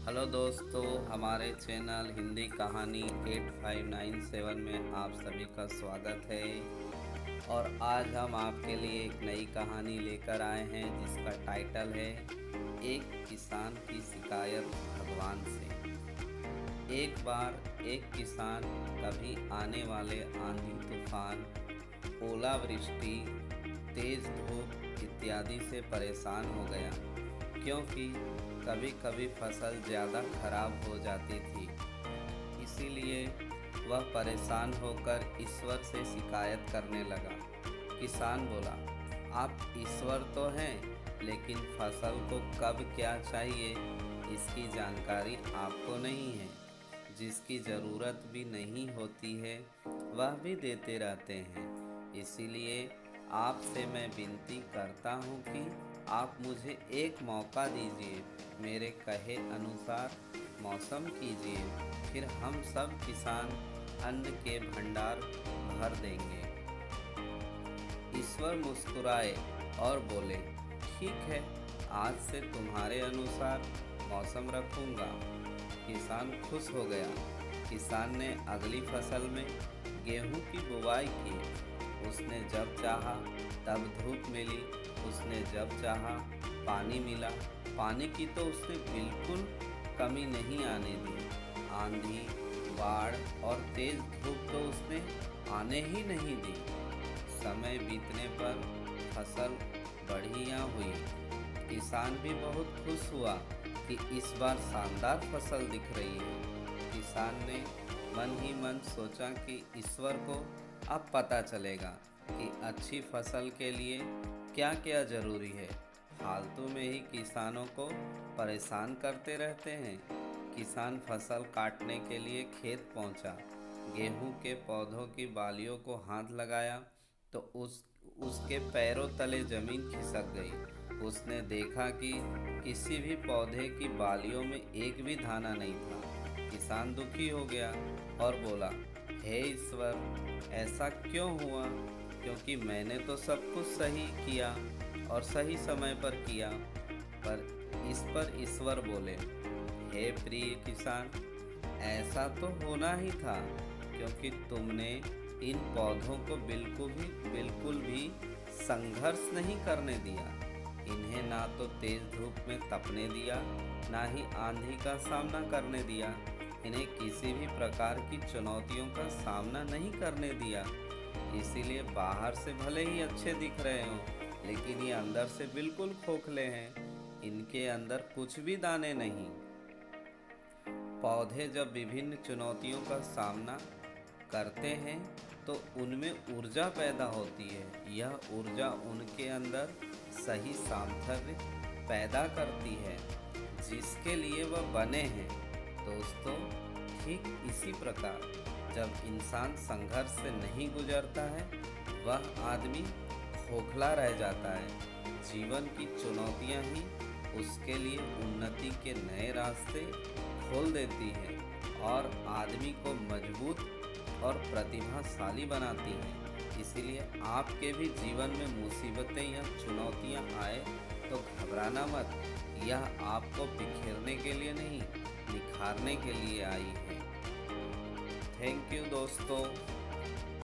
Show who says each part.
Speaker 1: Hello दोस्तों, हमारे channel Hindi कहानी 8597 में आप सभी का स्वागत है। और आज हम आपके लिए एक नई कहानी लेकर आए हैं जिसका टाइटल है एक किसान की शिकायत भगवान से। एक बार एक किसान कभी आने वाले आंधी तूफान, ओलावृष्टि, तेज धूप इत्यादि से परेशान हो गया, क्योंकि कभी कभी फसल ज़्यादा खराब हो जाती थी। इसीलिए वह परेशान होकर ईश्वर से शिकायत करने लगा। किसान बोला, आप ईश्वर तो हैं, लेकिन फसल को कब क्या चाहिए इसकी जानकारी आपको नहीं है। जिसकी ज़रूरत भी नहीं होती है वह भी देते रहते हैं। इसीलिए आपसे मैं विनती करता हूँ कि आप मुझे एक मौका दीजिए, मेरे कहे अनुसार मौसम कीजिए, फिर हम सब किसान अन्न के भंडार भर देंगे। ईश्वर मुस्कुराए और बोले, ठीक है, आज से तुम्हारे अनुसार मौसम रखूँगा। किसान खुश हो गया। किसान ने अगली फसल में गेहूं की बुवाई की। उसने जब चाहा तब धूप मिली, उसने जब चाहा पानी मिला। पानी की तो उसने बिल्कुल कमी नहीं आने दी। आंधी, बाढ़ और तेज धूप तो उसने आने ही नहीं दी। समय बीतने पर फसल बढ़िया हुई। किसान भी बहुत खुश हुआ कि इस बार शानदार फसल दिख रही है। किसान ने मन ही मन सोचा कि ईश्वर को अब पता चलेगा कि अच्छी फसल के लिए क्या क्या ज़रूरी है। फालतू में ही किसानों को परेशान करते रहते हैं। किसान फसल काटने के लिए खेत पहुंचा। गेहूं के पौधों की बालियों को हाथ लगाया तो उसके पैरों तले ज़मीन खिसक गई। उसने देखा कि किसी भी पौधे की बालियों में एक भी दाना नहीं था। किसान दुखी हो गया और बोला, हे ईश्वर, ऐसा क्यों हुआ? क्योंकि मैंने तो सब कुछ सही किया और सही समय पर किया। पर इस पर ईश्वर बोले, हे प्रिय किसान, ऐसा तो होना ही था, क्योंकि तुमने इन पौधों को बिल्कुल भी संघर्ष नहीं करने दिया। इन्हें ना तो तेज धूप में तपने दिया, ना ही आंधी का सामना करने दिया। इन्हें किसी भी प्रकार की चुनौतियों का सामना नहीं करने दिया। इसीलिए बाहर से भले ही अच्छे दिख रहे हों, लेकिन ये अंदर से बिल्कुल खोखले हैं। इनके अंदर कुछ भी दाने नहीं। पौधे जब विभिन्न चुनौतियों का सामना करते हैं तो उनमें ऊर्जा पैदा होती है। यह ऊर्जा उनके अंदर सही सामर्थ्य पैदा करती है जिसके लिए वह बने हैं। दोस्तों, ठीक इसी प्रकार जब इंसान संघर्ष से नहीं गुजरता है, वह आदमी खोखला रह जाता है। जीवन की चुनौतियां ही उसके लिए उन्नति के नए रास्ते खोल देती हैं और आदमी को मजबूत और प्रतिभाशाली बनाती हैं। इसीलिए आपके भी जीवन में मुसीबतें या चुनौतियां आए तो घबराना मत। यह आपको बिखेरने के लिए नहीं, निखारने के लिए आई है। थैंक यू दोस्तों।